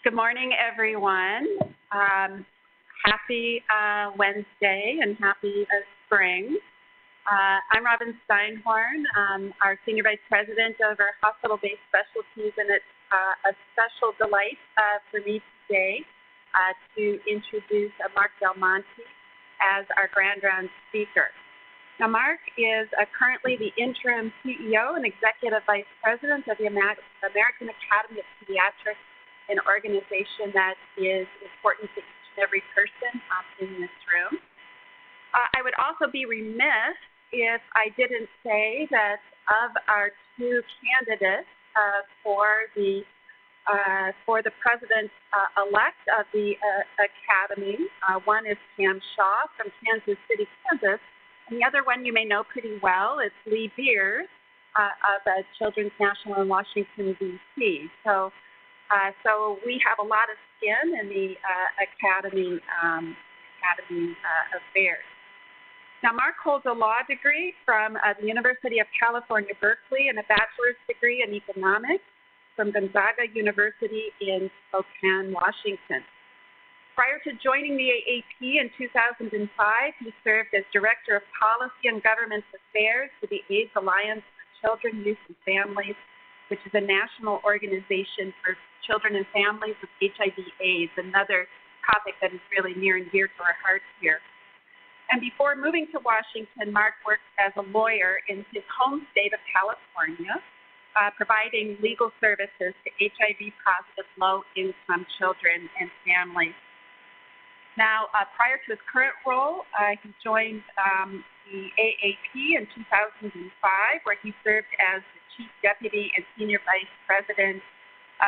Good morning, everyone. Happy Wednesday and happy spring. I'm Robin Steinhorn, our Senior Vice President of our Hospital-Based Specialties, and it's a special delight for me today to introduce Mark Del Monte as our Grand Round speaker. Now, Mark is currently the Interim CEO and Executive Vice President of the American Academy of Pediatrics, an organization that is important to each and every person in this room. I would also be remiss if I didn't say that of our two candidates for the president-elect of the Academy, one is Pam Shaw from Kansas City, Kansas, and the other one you may know pretty well is Lee Beers of Children's National in Washington, D.C. So we have a lot of skin in the Academy affairs. Now, Mark holds a law degree from the University of California, Berkeley, and a bachelor's degree in economics from Gonzaga University in Spokane, Washington. Prior to joining the AAP in 2005, he served as Director of Policy and Government Affairs for the AIDS Alliance for Children, Youth, and Families, which is a national organization for children and families with HIV/AIDS, another topic that is really near and dear to our hearts here. And before moving to Washington, Mark worked as a lawyer in his home state of California, providing legal services to HIV-positive low-income children and families. Now, prior to his current role, he joined the AAP in 2005, where he served as the Chief Deputy and Senior Vice President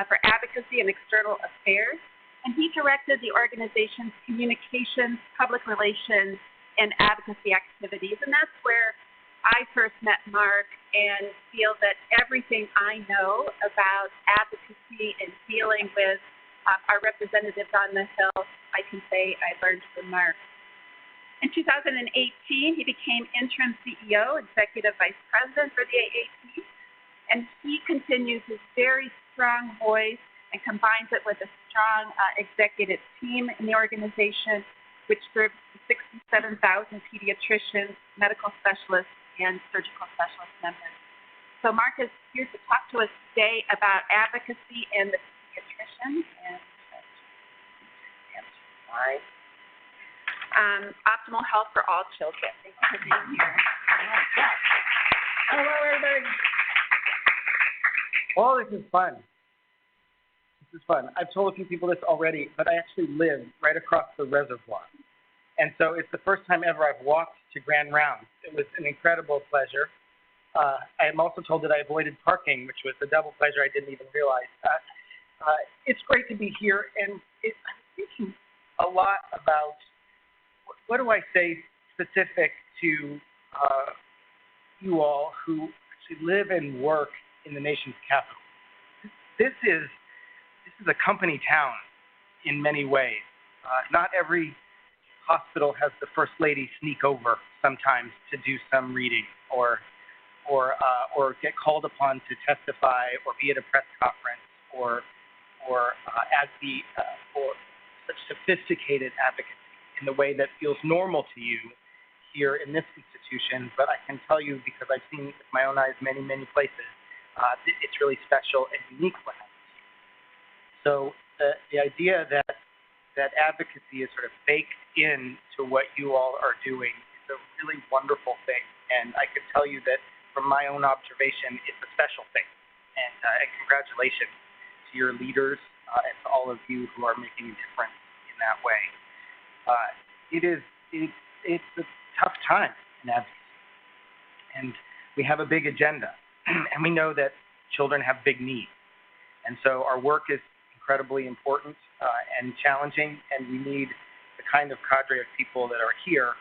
for Advocacy and External Affairs, and he directed the organization's communications, public relations, and advocacy activities, and that's where I first met Mark and feel that everything I know about advocacy and dealing with our representatives on the Hill, I can say I learned from Mark. In 2018, he became interim CEO, Executive Vice President for the AAP, and he continues his very strong voice and combines it with a strong executive team in the organization, which serves 67,000 pediatricians, medical specialists, and surgical specialist members. So Mark is here to talk to us today about advocacy and the pediatricians and optimal health for all children. Thank you for being here. Hello, everybody. Oh, this is fun. This is fun. I've told a few people this already, but I actually live right across the reservoir. And so it's the first time ever I've walked to Grand Rounds. It was an incredible pleasure. I am also told that I avoided parking, which was a double pleasure I didn't even realize. It's great to be here, and I'm thinking a lot about, what do I say specific to you all who actually live and work in the nation's capital. This is a company town in many ways. Not every hospital has the First Lady sneak over sometimes to do some reading or get called upon to testify or be at a press conference or such sophisticated advocacy in the way that feels normal to you here in this institution. But I can tell you, because I've seen with my own eyes many, many places, it's really special and unique what happens here. So the idea that advocacy is sort of baked into what you all are doing is a really wonderful thing. And I can tell you that from my own observation, it's a special thing. And congratulations to your leaders and to all of you who are making a difference in that way. It's a tough time in advocacy, and we have a big agenda, and we know that children have big needs, and so our work is incredibly important and challenging, and we need the kind of cadre of people that are here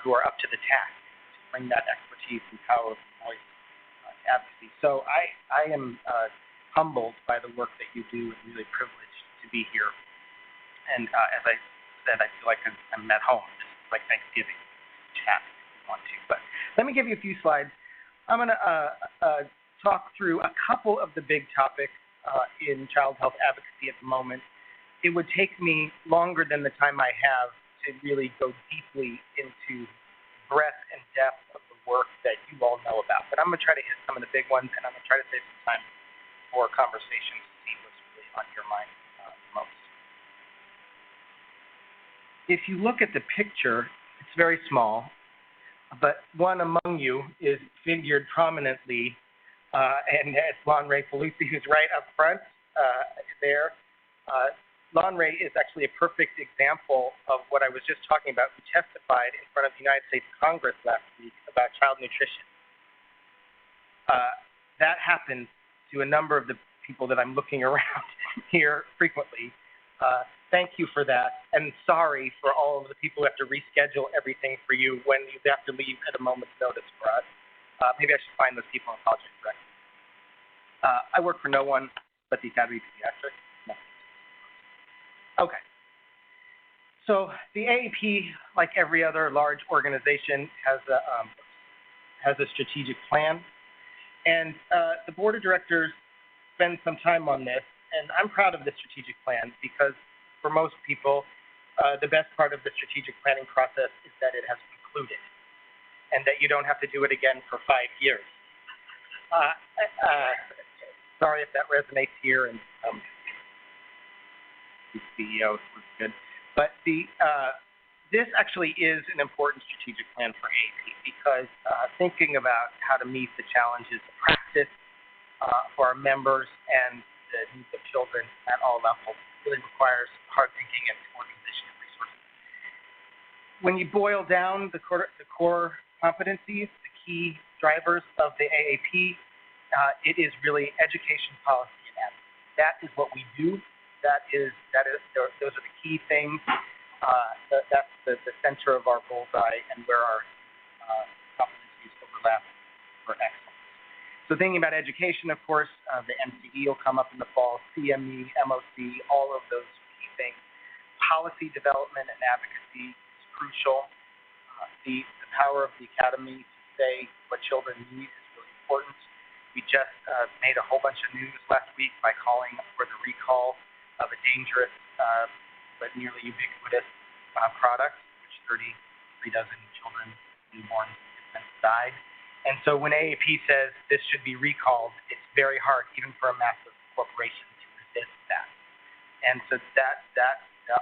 who are up to the task to bring that expertise and power of voice to advocacy. So I am humbled by the work that you do and really privileged to be here. And as I said, I feel like I'm at home, just like Thanksgiving chat if you want to. But let me give you a few slides. I'm going to talk through a couple of the big topics in child health advocacy at the moment. it would take me longer than the time I have to really go deeply into breadth and depth of the work that you all know about. But I'm going to try to hit some of the big ones, and I'm going to try to save some time for conversation to see what's really on your mind most. If you look at the picture, it's very small, but one among you is figured prominently, and that's Lon Ray Pelusi, who's right up front there. Lon Ray is actually a perfect example of what I was just talking about, who testified in front of the United States Congress last week about child nutrition. That happens to a number of the people that I'm looking around here frequently. Thank you for that, and sorry for all of the people who have to reschedule everything for you when you have to leave at a moment's notice for us. Maybe I should find those people and apologize directly. I work for no one but the Academy of Pediatrics. No. Okay. So the AAP, like every other large organization, has a strategic plan, and the board of directors spend some time on this, and I'm proud of the strategic plan because for most people, the best part of the strategic planning process is that it has concluded and that you don't have to do it again for 5 years. Sorry if that resonates here, and the CEO was good. But this actually is an important strategic plan for AAP because thinking about how to meet the challenges of practice for our members and the needs of children at all levels really requires hard thinking and organization of resources. When you boil down the core competencies, the key drivers of the AAP, it is really education, policy, and advocacy. That is what we do. Those are the key things. That's the center of our bullseye and where our competencies overlap for excellence. So thinking about education, of course, the NCE will come up in the fall, CME, MOC, all of those key things. Policy development and advocacy is crucial. The power of the academy to say what children need is really important. We just made a whole bunch of news last week by calling for the recall of a dangerous but nearly ubiquitous product, which 33 dozen children, newborns, and infants died. And so when AAP says this should be recalled, it's very hard, even for a massive corporation, to resist that. And so that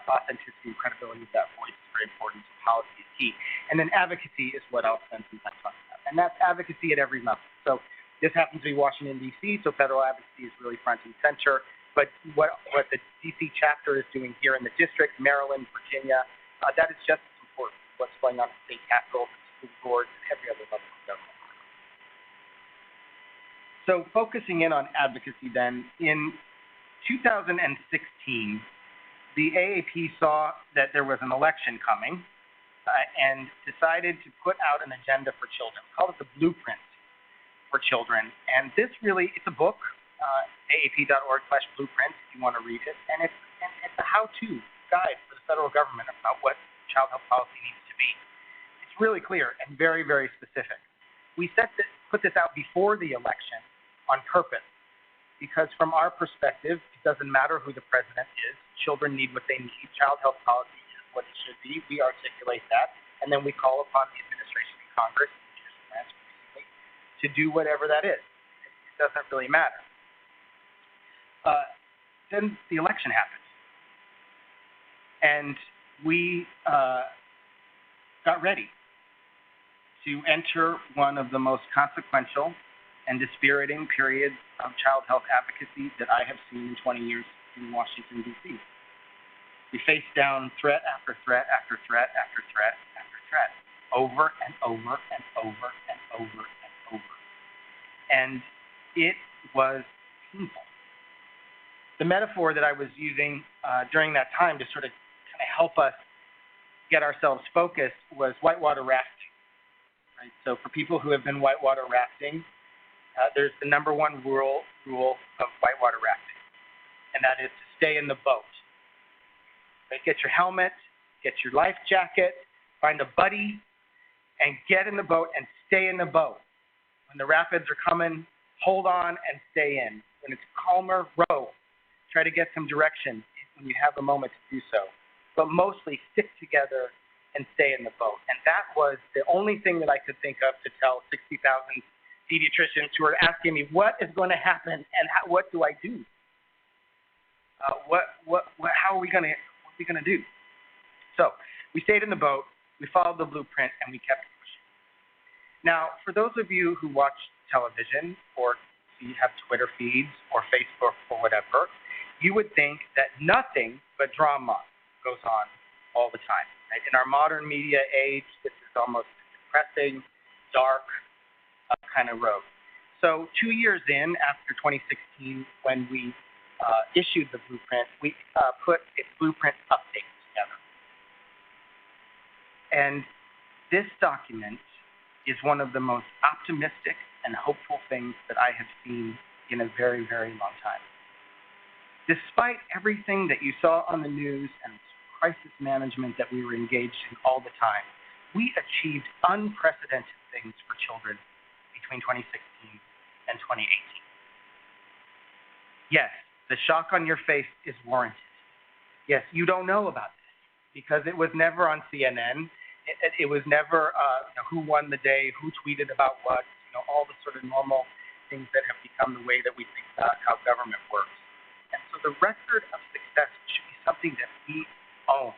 authenticity and credibility of that voice is very important. So policy is key. And then advocacy is what I'll spend some time talking about. And that's advocacy at every level. So this happens to be Washington, D.C., so federal advocacy is really front and center. But what the D.C. chapter is doing here in the district, Maryland, Virginia, that is just as important. What's going on at state capitals, school boards, and every other level of government. So focusing in on advocacy then, in 2016, the AAP saw that there was an election coming and decided to put out an agenda for children. We call it the Blueprint for Children. And this really, it's a book, aap.org/blueprint if you want to read it. And it's a how-to guide for the federal government about what child health policy needs to be. It's really clear and very, very specific. We put this out before the election on purpose, because from our perspective, it doesn't matter who the president is. Children need what they need. Child health policy is what it should be. We articulate that, and then we call upon the administration and Congress, to do whatever that is. It doesn't really matter. Then the election happened, and we got ready to enter one of the most consequential and dispiriting periods of child health advocacy that I have seen in 20 years in Washington, D.C. We faced down threat after threat after threat after threat after threat, over and over and over and over and over. And it was painful. The metaphor that I was using during that time to sort of kind of help us get ourselves focused was whitewater rafting. Right? So for people who have been whitewater rafting, there's the number one rule of whitewater rafting, and that is to stay in the boat. Right? Get your helmet, get your life jacket, find a buddy, and get in the boat and stay in the boat. When the rapids are coming, hold on and stay in. When it's calmer, row. Try to get some direction. when you have a moment to do so, but mostly stick together and stay in the boat. And that was the only thing that I could think of to tell 60,000 pediatricians who are asking me, what is going to happen and what do I do? How are we going to do? So we stayed in the boat, we followed the blueprint, and we kept pushing. Now, for those of you who watch television or have Twitter feeds or Facebook or whatever, you would think that nothing but drama goes on all the time. Right? In our modern media age, this is almost a depressing, dark kind of road. So 2 years in, after 2016, when we issued the blueprint, we put a blueprint update together. And this document is one of the most optimistic and hopeful things that I have seen in a very, very long time. Despite everything that you saw on the news and crisis management that we were engaged in all the time, we achieved unprecedented things for children between 2016 and 2018. Yes, the shock on your face is warranted. Yes, you don't know about this because it was never on CNN. It was never who won the day, who tweeted about what, all the sort of normal things that have become the way that we think about how government works. And so the record of success should be something that we own,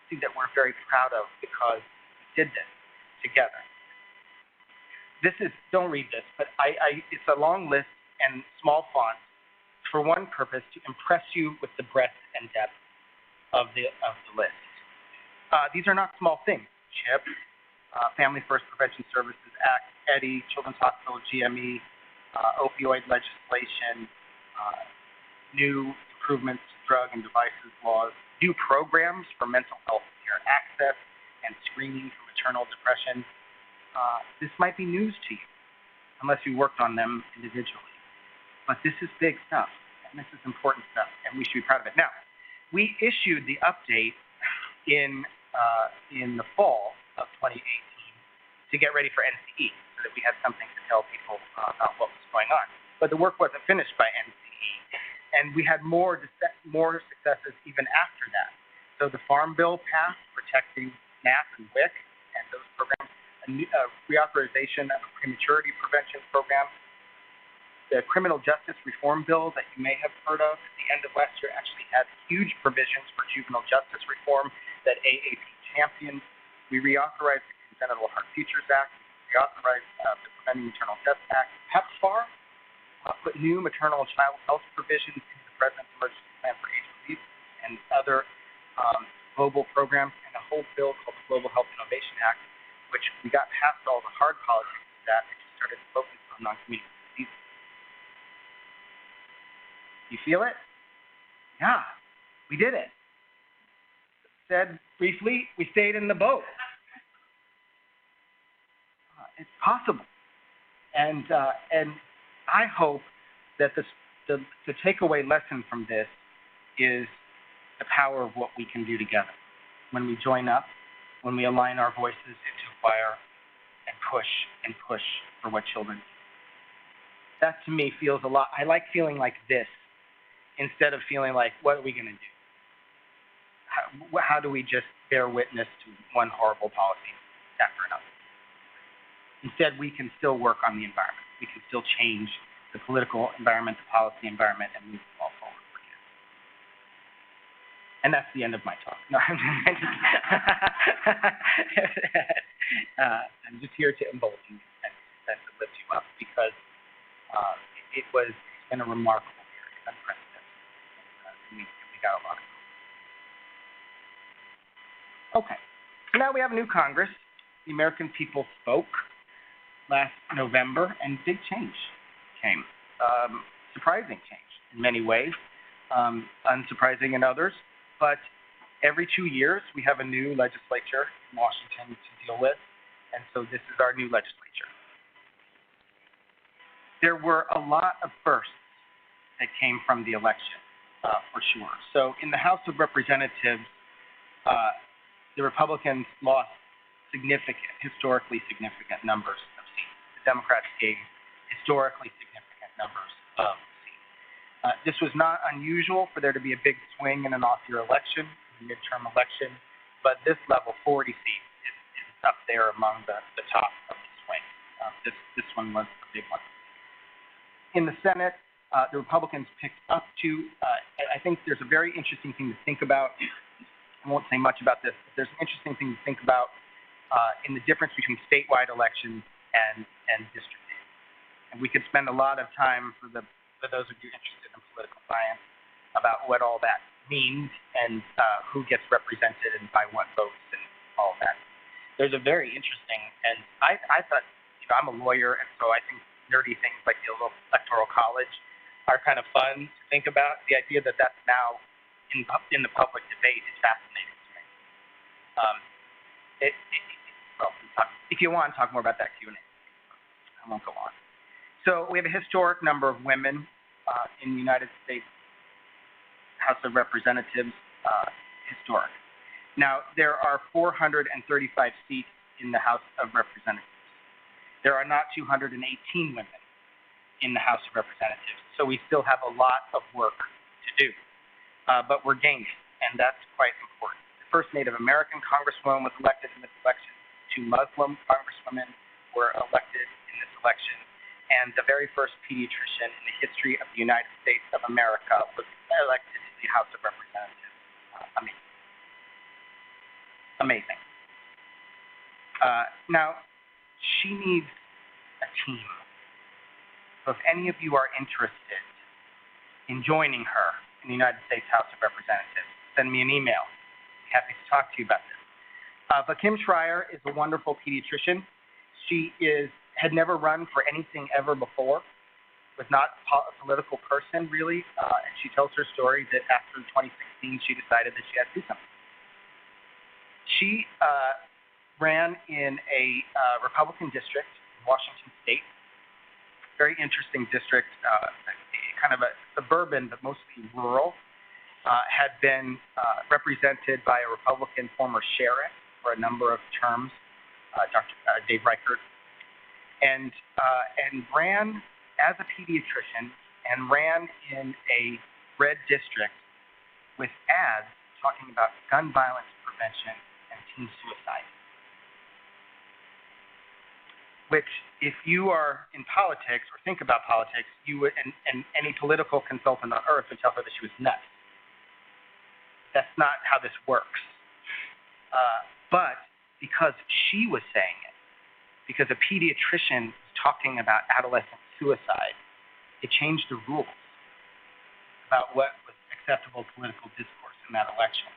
something that we're very proud of because we did this together. This is, don't read this, but it's a long list and small font for one purpose, to impress you with the breadth and depth of the list. These are not small things. CHIP, Family First Prevention Services Act, EDI, Children's Hospital, GME, opioid legislation, new improvements to drug and devices laws, new programs for mental health care access and screening for maternal depression. This might be news to you, unless you worked on them individually. But this is big stuff, and this is important stuff, and we should be proud of it. Now, we issued the update in the fall of 2018 to get ready for NCE, so that we had something to tell people about what was going on. But the work wasn't finished by NCE, and we had more successes even after that. So the Farm Bill passed, protecting SNAP and WIC and those programs, a reauthorization of a prematurity prevention program. The Criminal Justice Reform Bill that you may have heard of at the end of last year actually had huge provisions for juvenile justice reform that AAP championed. We reauthorized the Congenital Heart Futures Act. We reauthorized the Preventing Maternal Death Act. PEPFAR put new maternal and child health provisions into the President's Emergency Plan for Age Relief and other global programs, and a whole bill called the Global Health Innovation Act, which we got past all the hard politics of that and just started to focus on non-communicable diseases. You feel it? Yeah, we did it. Said briefly, we stayed in the boat. It's possible. And I hope that the takeaway lesson from this is the power of what we can do together. When we join up, when we align our voices into a choir and push for what children need. That to me feels a lot, I like feeling like this instead of feeling like, what are we going to do? How do we just bear witness to one horrible policy after another? Instead, we can still work on the environment. We can still change the political environment, the policy environment, and move the ball forward for kids. And that's the end of my talk. No, I'm just here to embolden you and to lift you up because it's been a remarkable period, unprecedented. We got a lot of it. Okay, so now we have a new Congress. The American people spoke last November, and big change came. Surprising change in many ways, unsurprising in others. But every 2 years, we have a new legislature in Washington to deal with, and so this is our new legislature. There were a lot of firsts that came from the election, for sure. So in the House of Representatives, the Republicans lost historically significant numbers of seats. The Democrats gained historically significant numbers of seats. This was not unusual for there to be a big swing in an off-year election, a midterm election, but this level 40 seat is up there among the top of the swing. This one was a big one. In the Senate, the Republicans picked up to, I think there's a very interesting thing to think about. I won't say much about this, but there's an interesting thing to think about in the difference between statewide elections and districting. And we could spend a lot of time for those of you interested in political science about what all that means and who gets represented and by what votes and all that. There's a very interesting, and I thought, I'm a lawyer, and so I think nerdy things like the electoral college are kind of fun to think about. The idea that that's now in the public debate is fascinating to me. If you want to talk more about that Q&A, I won't go on. So we have a historic number of women in the United States House of Representatives, historic. Now, there are 435 seats in the House of Representatives. There are not 218 women in the House of Representatives, so we still have a lot of work to do. But we're gaining, and that's quite important. The first Native American congresswoman was elected in this election. 2 Muslim congresswomen were elected in this election. And the very first pediatrician in the history of the United States of America was elected to the House of Representatives. Amazing. Now, she needs a team. So if any of you are interested in joining her in the United States House of Representatives, send me an email. I'd be happy to talk to you about this. But Kim Schreier is a wonderful pediatrician. She had never run for anything ever before, was not a political person really, and she tells her story that after 2016 she decided that she had to do something. She ran in a Republican district in Washington State, very interesting district, kind of a suburban but mostly rural, had been represented by a Republican former sheriff for a number of terms, Dr. Dave Reichert, and ran as a pediatrician and ran in a red district with ads talking about gun violence prevention and teen suicide. Which, if you are in politics or think about politics, you would, and any political consultant on earth would tell her that she was nuts. That's not how this works. But because she was saying it, because a pediatrician was talking about adolescent suicide, it changed the rules about what was acceptable political discourse in that election.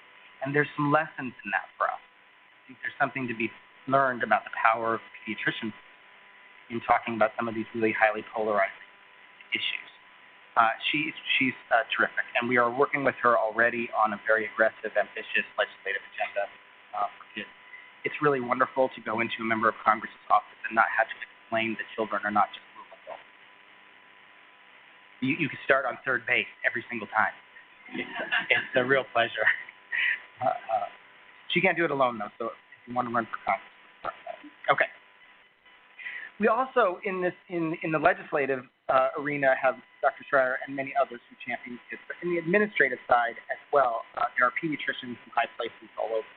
And there's some lessons in that for us. I think there's something to be learned about the power of pediatricians in talking about some of these really highly polarizing issues. She's terrific, and we are working with her already on a very aggressive, ambitious legislative agenda for kids. It's really wonderful to go into a member of Congress's office and not have to explain that children are not just little adults. You can start on third base every single time. It's a real pleasure. She can't do it alone, though, so if you want to run for Congress, start that. Okay. We also, in the legislative arena, have Dr. Schreier and many others who champion kids, but in the administrative side as well, there are pediatricians in high places all over.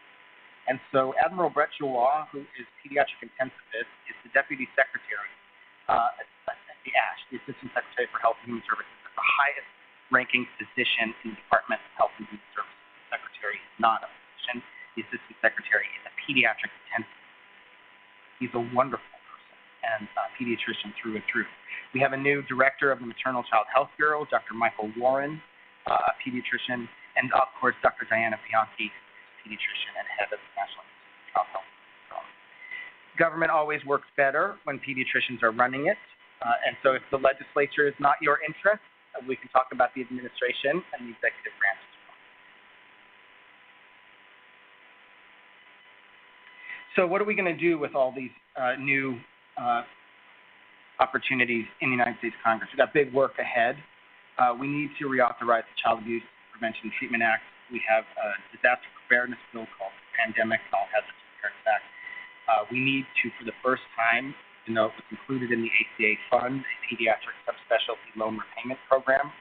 And so Admiral Brett Giroir, who is pediatric intensivist, is the deputy secretary at the ASH, the Assistant Secretary for Health and Human Services. It's the highest ranking position in the Department of Health and Human Services. The secretary is not a physician. The assistant secretary is a pediatric intensivist. He's a wonderful person and a pediatrician through and through. We have a new director of the Maternal Child Health Bureau, Dr. Michael Warren, a pediatrician, and of course Dr. Diana Bianchi, pediatrician and head of the National Institute of Child Health. Government always works better when pediatricians are running it, and so if the legislature is not your interest, we can talk about the administration and the executive branch as well. So what are we going to do with all these new opportunities in the United States Congress? We've got big work ahead. We need to reauthorize the Child Abuse Prevention and Treatment Act. We have a disaster preparedness bill called the Pandemic and All Hazards Preparedness Act. We need to, for the first time, it was included in the ACA fund, a pediatric subspecialty loan repayment program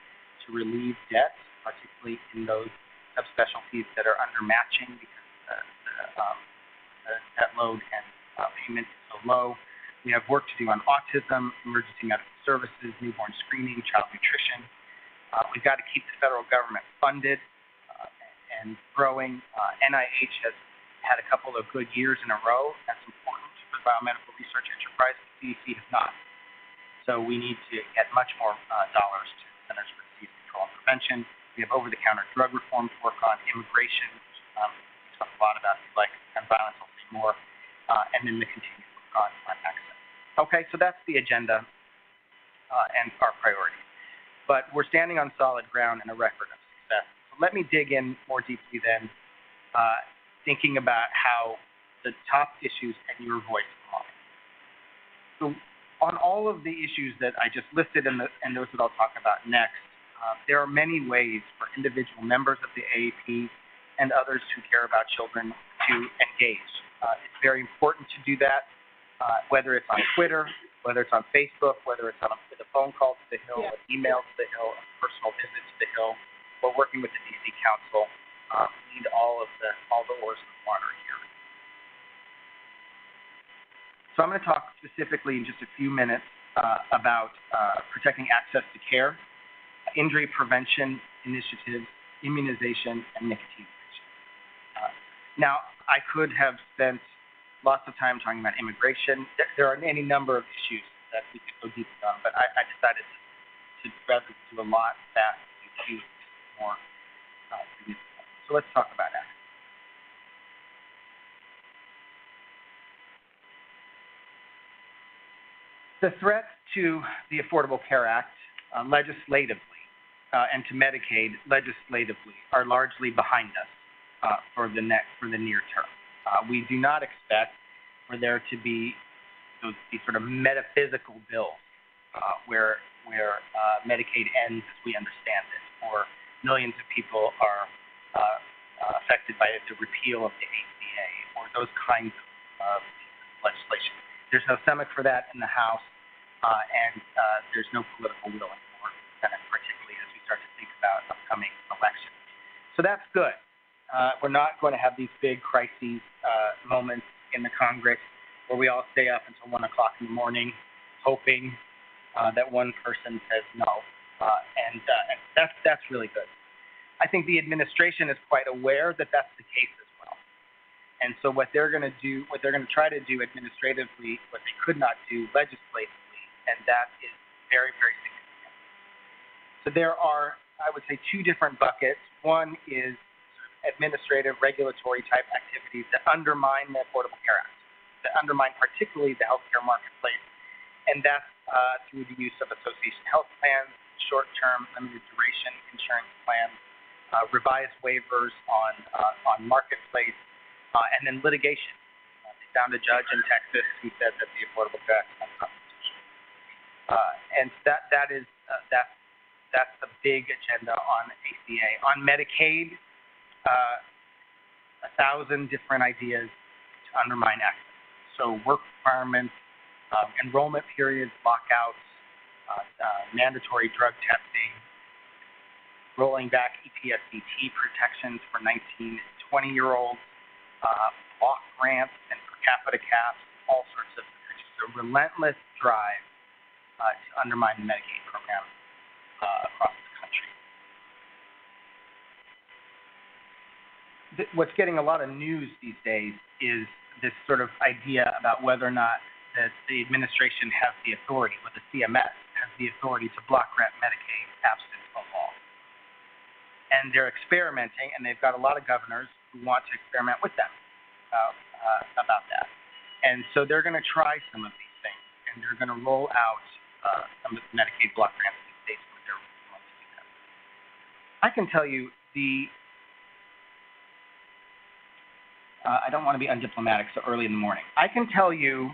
to to relieve debt, particularly in those subspecialties that are under matching because the debt load and payment is so low. We have work to do on autism, emergency medical services, newborn screening, child nutrition. We've got to keep the federal government funded and growing. NIH has had a couple of good years in a row. That's important for biomedical research enterprise. The CDC has not. So we need to get much more dollars to Centers for Disease Control and Prevention. We have over-the-counter drug reform to work on, immigration, we talk a lot about, like gun violence, I'll say more, and then the continued work on access. Okay, so that's the agenda and our priorities. But we're standing on solid ground and a record of success. So let me dig in more deeply then, thinking about how the top issues and your voice come on. So on all of the issues that I just listed and those that I'll talk about next, there are many ways for individual members of the AAP and others who care about children to engage. It's very important to do that, whether it's on Twitter, whether it's on Facebook, whether it's on a phone call to the Hill, an email to the Hill, a personal visit to the Hill. We're working with the DC Council. We need all the oars in the water here. So I'm going to talk specifically in just a few minutes about protecting access to care, injury prevention initiatives, immunization, and nicotine addiction. Now, I could have spent lots of time talking about immigration. There are any number of issues that we could go deeply on, but I decided to rather do a lot fast and do more significant. So let's talk about that. The threats to the Affordable Care Act legislatively and to Medicaid legislatively are largely behind us for the near term. We do not expect for there to be these sort of metaphysical bills where Medicaid ends as we understand it, or millions of people are affected by the repeal of the ACA, or those kinds of legislation. There's no stomach for that in the House, and there's no political will anymore, particularly as we start to think about upcoming elections. So that's good. We're not going to have these big crises moments in the Congress where we all stay up until 1 o'clock in the morning hoping that one person says no. And that's really good. I think the administration is quite aware that that's the case as well. And so what they're going to do, what they're going to try to do administratively, what they could not do legislatively, and that is very, very significant. So there are, I would say, two different buckets. One is administrative, regulatory type activities that undermine the Affordable Care Act, that undermine particularly the healthcare marketplace, and that's through the use of association health plans, short-term, limited duration insurance plans, revised waivers on marketplace, and then litigation. They found a judge in Texas who said that the Affordable Care Act is unconstitutional, and that's the big agenda on ACA. On Medicaid, 1,000 different ideas to undermine access. So work requirements, enrollment periods, lockouts, mandatory drug testing, rolling back EPSDT protections for 19 and 20-year-olds, block grants and per capita caps, all sorts of things. Just a relentless drive to undermine the Medicaid program across the country. What's getting a lot of news these days is this sort of idea about whether or not that the administration has the authority, or the CMS has the authority to block grant Medicaid absent a law. And they're experimenting, and they've got a lot of governors who want to experiment with them about that. And so they're going to try some of these things, and they're going to roll out some of the Medicaid block grants in states where they're willing to do that. I can tell you I don't want to be undiplomatic so early in the morning. I can tell you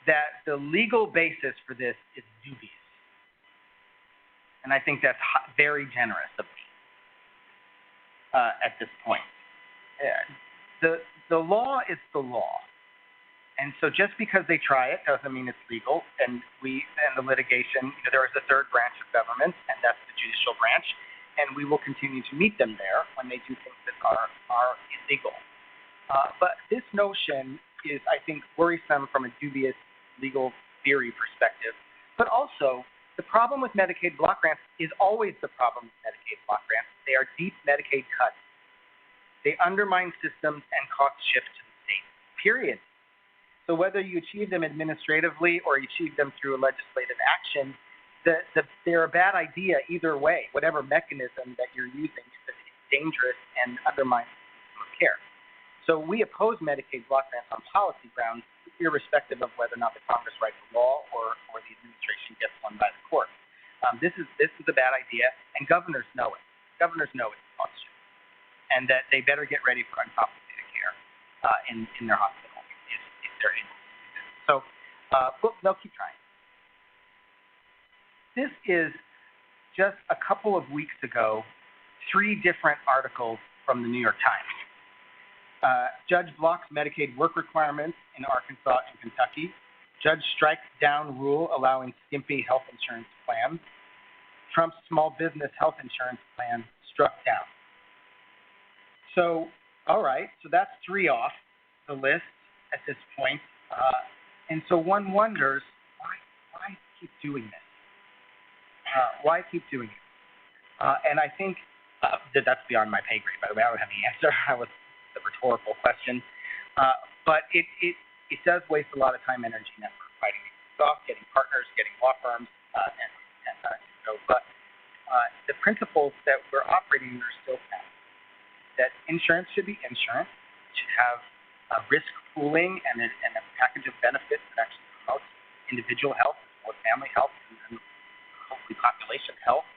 that the legal basis for this is dubious. And I think that's very generous of me at this point. The law is the law. And so just because they try it doesn't mean it's legal. And the litigation, there is a third branch of government, and that's the judicial branch. And we will continue to meet them there when they do things that are illegal. But this notion is, I think, worrisome from a dubious legal theory perspective. But also, the problem with Medicaid block grants is always the problem with Medicaid block grants. They are deep Medicaid cuts. They undermine systems and cost shift to the state, period. So whether you achieve them administratively or you achieve them through a legislative action, they're a bad idea either way, whatever mechanism that you're using, because it's dangerous and undermines the system of care. So we oppose Medicaid block grants on policy grounds, irrespective of whether or not the Congress writes a law or the administration gets one by the court. This is a bad idea, and governors know it. Governors know it's cost shift, and that they better get ready for uncompensated care in their hospitals. They're able to do this. So they'll keep trying. This is just a couple of weeks ago, 3 different articles from the New York Times. Judge blocks Medicaid work requirements in Arkansas and Kentucky. Judge strikes down rule allowing skimpy health insurance plans. Trump's small business health insurance plan struck down. So, all right, so that's 3 off the list at this point, and so one wonders why keep doing this? Why keep doing it? And I think that's beyond my pay grade. By the way, I don't have the answer. That was a rhetorical question, but it does waste a lot of time, energy, and effort fighting these off, getting partners, getting law firms, but the principles that we're operating are still sound. That insurance should be insurance. It should have risk pooling and a package of benefits that actually promotes individual health as well as family health and hopefully population health.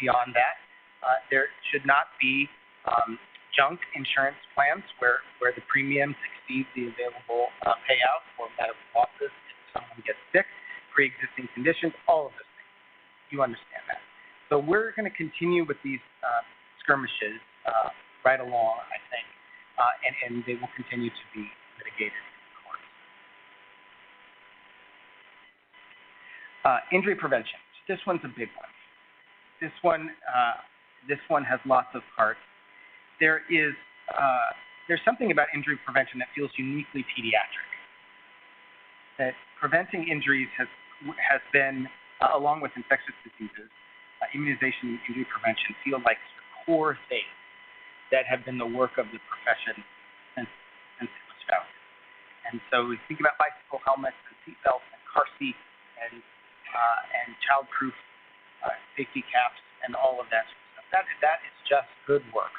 Beyond that, there should not be junk insurance plans where the premiums exceed the available payout for medical losses if someone gets sick, pre-existing conditions, all of those things. You understand that. So we're going to continue with these skirmishes right along, I think. And they will continue to be litigated in courts. Injury prevention. This one's a big one. This one has lots of parts. There's something about injury prevention that feels uniquely pediatric. That preventing injuries has been, along with infectious diseases, immunization and injury prevention feel like core things that have been the work of the profession since it was founded. And so we think about bicycle helmets and seat belts and car seats and child-proof safety caps and all of that sort of stuff. That is just good work.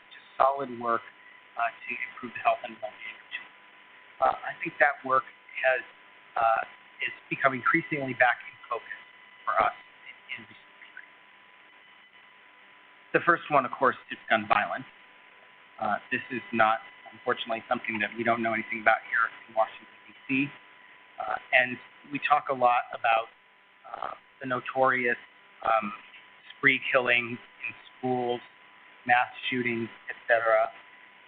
It's just solid work to improve the health and well-being of children. I think that work is become increasingly back in focus for us in recent years. The first one, of course, is gun violence. This is not, unfortunately, something that we don't know anything about here in Washington, D.C. And we talk a lot about the notorious spree killings in schools, mass shootings, etc.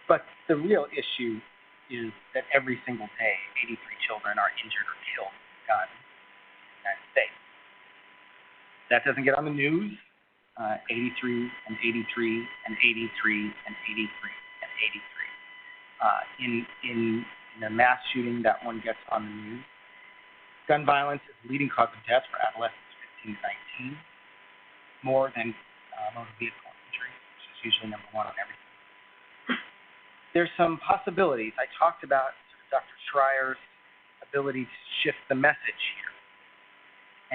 But the real issue is that every single day, 83 children are injured or killed with guns in the United States. That doesn't get on the news. 83 and 83 and 83 and 83 and 83. In a mass shooting, that one gets on the news. Gun violence is the leading cause of death for adolescents 15 to 19, more than motor vehicle injury, which is usually number 1 on everything. There's some possibilities. I talked about Dr. Schreier's ability to shift the message here.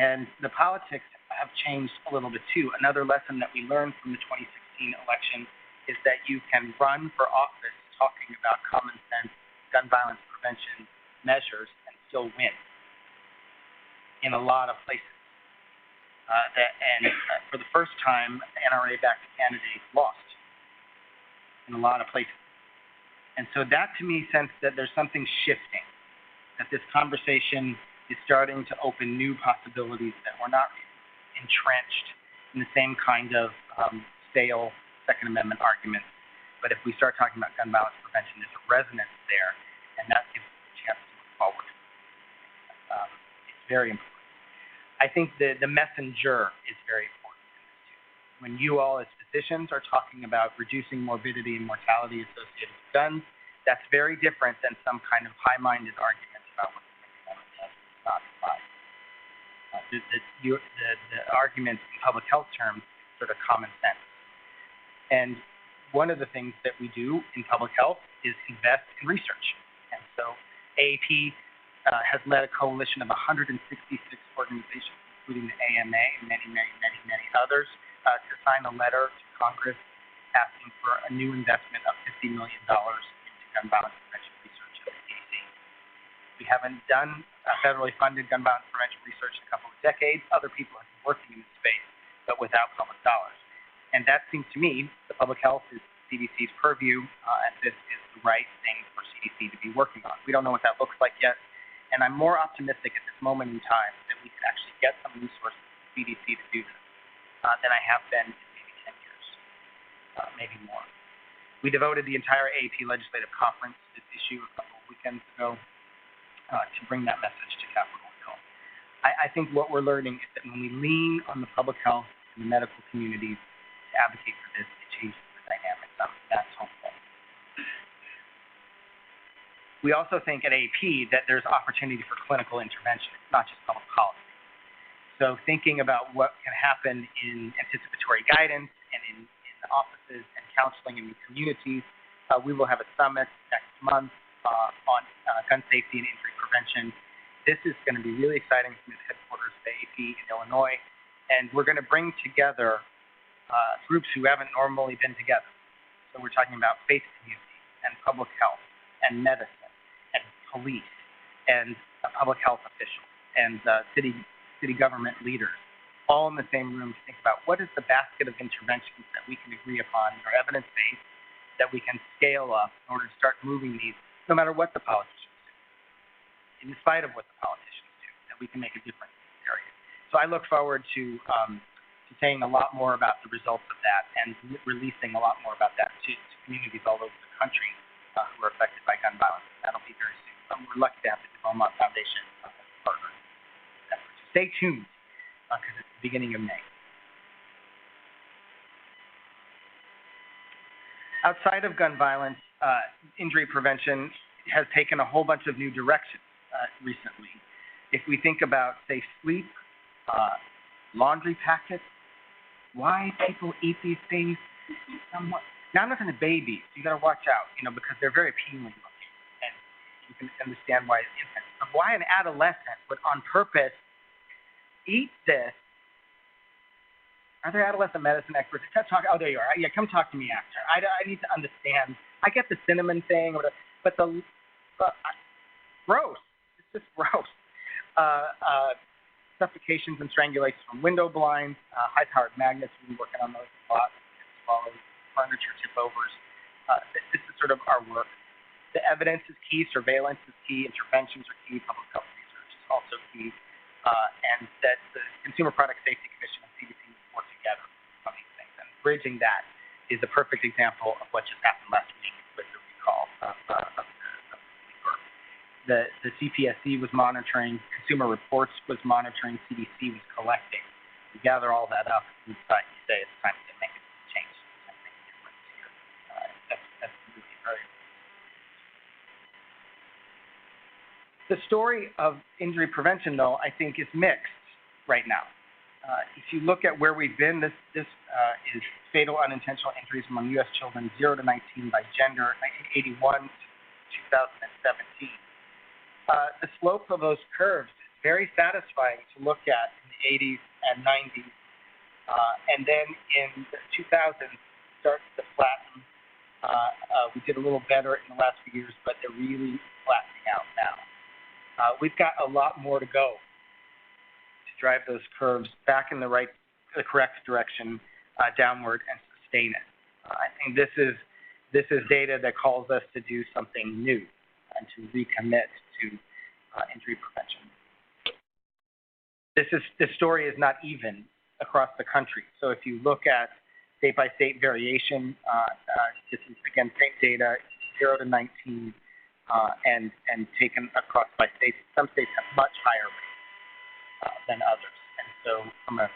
And the politics have changed a little bit too. Another lesson that we learned from the 2016 election is that you can run for office talking about common sense gun violence prevention measures and still win in a lot of places. For the first time, NRA-backed candidates lost in a lot of places. And so that to me sensed that there's something shifting, that this conversation is starting to open new possibilities that were not entrenched in the same kind of stale Second Amendment arguments. But if we start talking about gun violence prevention, there's a resonance there, and that gives us a chance to move forward. very important. I think the messenger is very important in this too. When you all as physicians are talking about reducing morbidity and mortality associated with guns, that's very different than some kind of high-minded argument about what the Second Amendment does and does not apply. The argument in public health terms is sort of common sense. And one of the things that we do in public health is invest in research. And so AAP has led a coalition of 166 organizations, including the AMA and many others, to sign a letter to Congress asking for a new investment of $50 million into gun violence prevention research at the DC. We haven't done federally funded gun violence prevention research in a couple of decades. Other people have been working in this space, but without public dollars. And that seems to me, the public health is CDC's purview, and this is the right thing for CDC to be working on. We don't know what that looks like yet, and I'm more optimistic at this moment in time that we can actually get some resources to CDC to do this than I have been in maybe 10 years, maybe more. We devoted the entire AAP legislative conference to this issue a couple of weekends ago to bring that message to Capitol Hill. I think what we're learning is that when we lean on the public health and the medical communities to advocate for this, it changes the dynamics. That's hopeful. We also think at AAP that there's opportunity for clinical intervention. It's not just public policy. So thinking about what can happen in anticipatory guidance and in offices and counseling in the communities, we will have a summit next month on gun safety and injury prevention. This is going to be really exciting from the headquarters of AAP in Illinois, and we're going to bring together groups who haven't normally been together. So we're talking about faith communities and public health and medicine and police and public health officials and city government leaders, all in the same room to think about what is the basket of interventions that we can agree upon that are evidence-based, that we can scale up in order to start moving these, no matter what the politicians do, in spite of what the politicians do, that we can make a difference in this area. So I look forward to saying a lot more about the results of that and releasing a lot more about that to communities all over the country who are affected by gun violence. That'll be very soon. We're lucky to have the Beaumont Foundation as a partner. Stay tuned, because it's the beginning of May. Outside of gun violence, injury prevention has taken a whole bunch of new directions recently. If we think about, say, sleep, laundry packets, why people eat these things somewhat. Now, I'm not going to babies. You got to watch out, because they're very appealing looking, and you can understand why it's infants. But why an adolescent would on purpose eat this? Are there adolescent medicine experts? Oh, there you are. Yeah, come talk to me after. I need to understand. I get the cinnamon thing, but gross. It's just gross. Suffocations and strangulations from window blinds, high-powered magnets. We've been working on those a lot. Swallows, furniture tip-overs. This is sort of our work. The evidence is key. Surveillance is key. Interventions are key. Public health research is also key. And that the Consumer Product Safety Commission and CDC work together on these things. And bridging that is a perfect example of what just happened last week with the recall of the CPSC was monitoring, Consumer Reports was monitoring, CDC was collecting. You gather all that up, and you say it's time to make a change. It's time to make a difference here. That's really very important. The story of injury prevention, though, I think is mixed right now. If you look at where we've been, this is fatal unintentional injuries among U.S. children 0 to 19 by gender, 1981 to 2017. The slope of those curves is very satisfying to look at in the 80s and 90s, and then in the 2000s starts to flatten. We did a little better in the last few years, but they're really flattening out now. We've got a lot more to go to drive those curves back in the correct direction, downward, and sustain it. I think this is data that calls us to do something new and to recommit to injury prevention. This story is not even across the country. So if you look at state-by-state variation, this is again same data, 0 to 19, and taken across by states. Some states have much higher rates than others. And so from a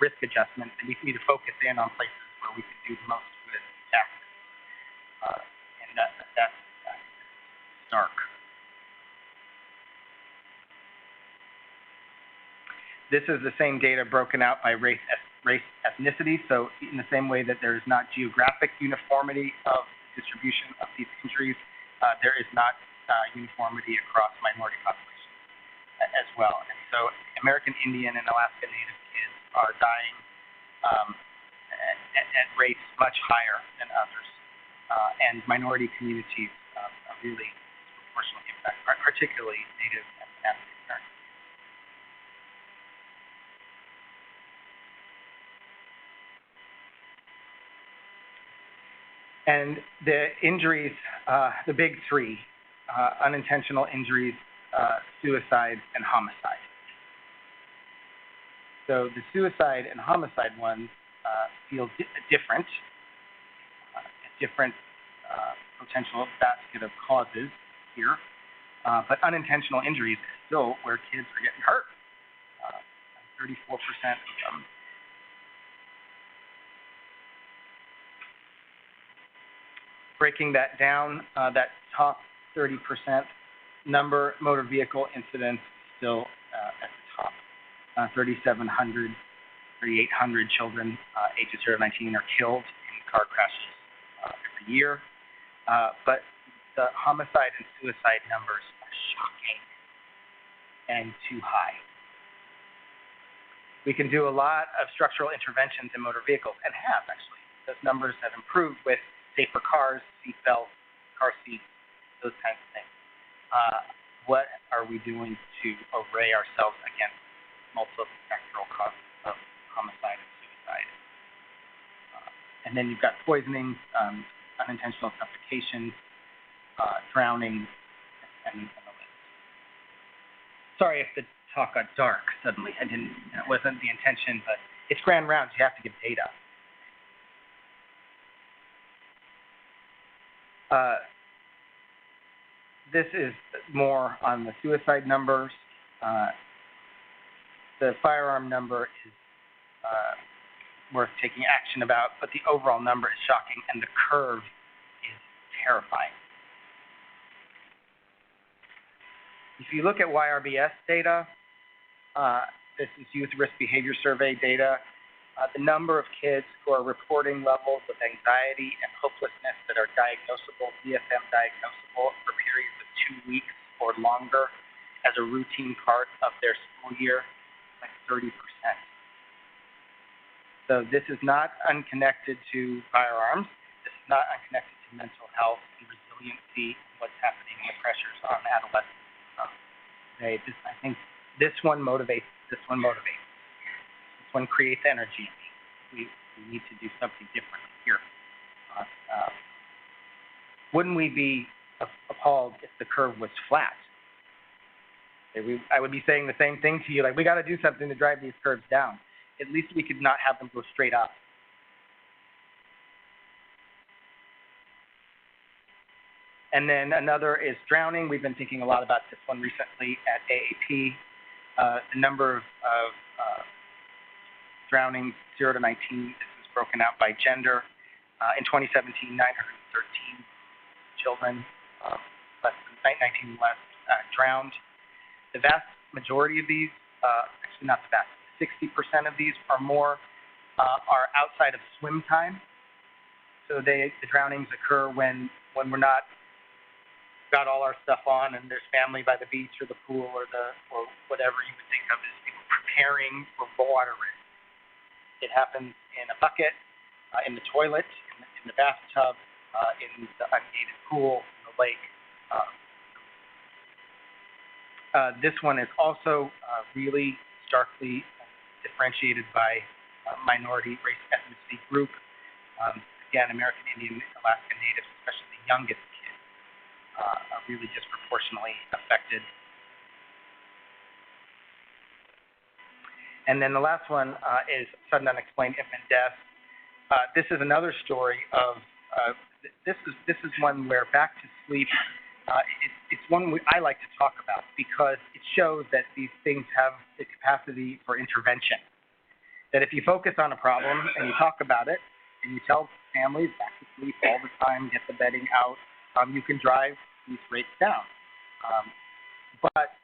risk adjustment, we need to focus in on places where we can do the most good taxes. And that's stark. This is the same data broken out by race, ethnicity. So in the same way that there is not geographic uniformity of distribution of these injuries, there is not uniformity across minority populations as well. And so American Indian and Alaska Native kids are dying at rates much higher than others. And minority communities are really disproportionately impacted, particularly Native and African American. And the injuries, the big three, unintentional injuries, suicide, and homicide. So the suicide and homicide ones feel different, a different potential basket of causes here, but unintentional injuries is still where kids are getting hurt, 34% of them. Breaking that down, that top 30% number, motor vehicle incidents still at the top. 3,700, 3,800 children ages 0 to 19 are killed in car crashes every year. But the homicide and suicide numbers are shocking and too high. We can do a lot of structural interventions in motor vehicles, and have actually. Those numbers have improved with safer cars, seat belts, car seats, those kinds of things. What are we doing to array ourselves against multifactorial causes of homicide and suicide? And then you've got poisoning, unintentional suffocation, drowning, and the list. Sorry if the talk got dark suddenly. It wasn't the intention, but it's grand rounds. You have to give data. This is more on the suicide numbers. The firearm number is worth taking action about, but the overall number is shocking, and the curve is terrifying. If you look at YRBS data, this is Youth Risk Behavior Survey data. The number of kids who are reporting levels of anxiety and hopelessness that are diagnosable, DSM diagnosable, for periods of 2 weeks or longer as a routine part of their school year, like 30%. So this is not unconnected to firearms. This is not unconnected to mental health and resiliency and what's happening in the pressures on adolescents. I think this one motivates. This one motivates. This one creates energy in me. We need to do something differently here. Wouldn't we be appalled if the curve was flat? I would be saying the same thing to you, like, we got to do something to drive these curves down. At least we could not have them go straight up. And then another is drowning. We've been thinking a lot about this one recently at AAP. The number of drowning 0 to 19, this is broken out by gender. In 2017, 913 children, less than 19 less, drowned. The vast majority of these, actually not the vast, 60% of these or more are outside of swim time. So the drownings occur when we're not got all our stuff on and there's family by the beach or the pool or whatever you would think of as people preparing for water risk. It happens in a bucket, in the toilet, in the bathtub, in the ungated pool, in the lake. This one is also really starkly differentiated by minority race ethnicity group. Again, American Indian, Alaska Natives, especially the youngest kids, are really disproportionately affected. And then the last one is sudden unexplained infant death. This is another story of, this is one where back to sleep It's one I like to talk about because it shows that these things have the capacity for intervention. That if you focus on a problem and you talk about it and you tell families back to sleep all the time, get the bedding out, you can drive these rates down. But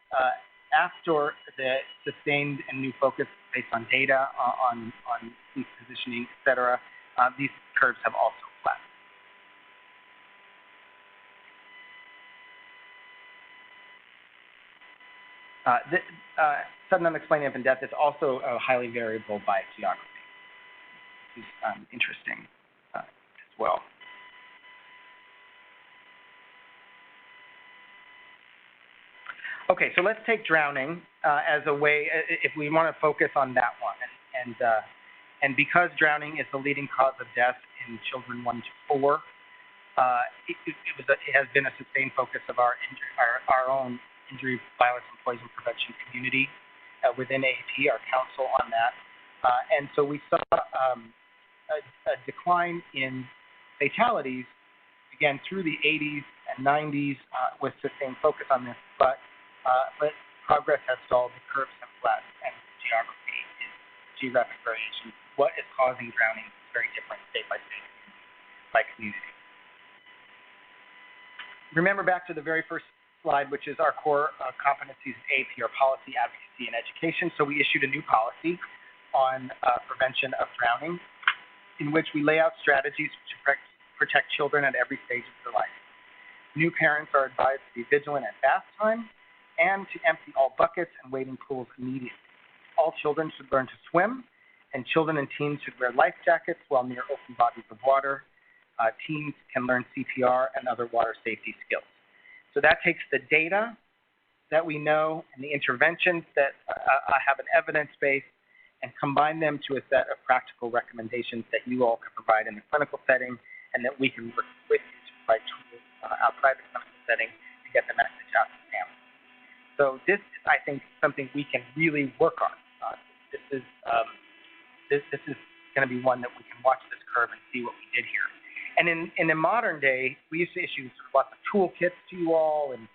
after the sustained and new focus based on data, on sleep positioning, et cetera, these curves have also flattened. Sudden unexplained infant death is also highly variable by geography. This is interesting as well. Okay, so let's take drowning as a way, if we want to focus on that one. And because drowning is the leading cause of death in children 1 to 4, it has been a sustained focus of our own injury, violence, and poison prevention community within AAP, our council on that. And so we saw a decline in fatalities, again, through the 80s and 90s with sustained focus on this, but progress has stalled, the curves have flattened, and geographic variation. What is causing drowning is very different state by state, by community. Remember back to the very first slide, which is our core competencies in AAP, or policy, advocacy, and education. So we issued a new policy on prevention of drowning, in which we lay out strategies to protect children at every stage of their life. New parents are advised to be vigilant at bath time and to empty all buckets and wading pools immediately. All children should learn to swim, and children and teens should wear life jackets while near open bodies of water. Teens can learn CPR and other water safety skills. So that takes the data that we know and the interventions that have an evidence base and combine them to a set of practical recommendations that you all can provide in the clinical setting and that we can work with you to provide tools outside the clinical setting to get the message out to families. So this is, I think, something we can really work on. This is going to be one that we can watch this curve and see what we did here. And in the modern day, we used to issue lots of toolkits to you all and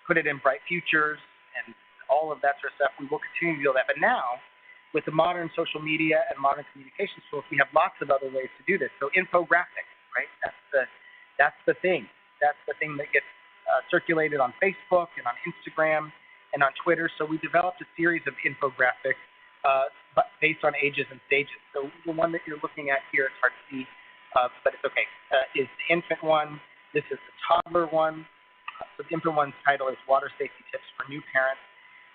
put it in Bright Futures and all of that sort of stuff. We will continue to do that. But now, with the modern social media and modern communications tools, we have lots of other ways to do this. So infographics, right? That's the thing. That's the thing that gets circulated on Facebook and on Instagram and on Twitter. So we developed a series of infographics but based on ages and stages. So the one that you're looking at here, it's hard to see, but it's okay, is the infant one. This is the toddler one. So the infant one's title is Water Safety Tips for New Parents.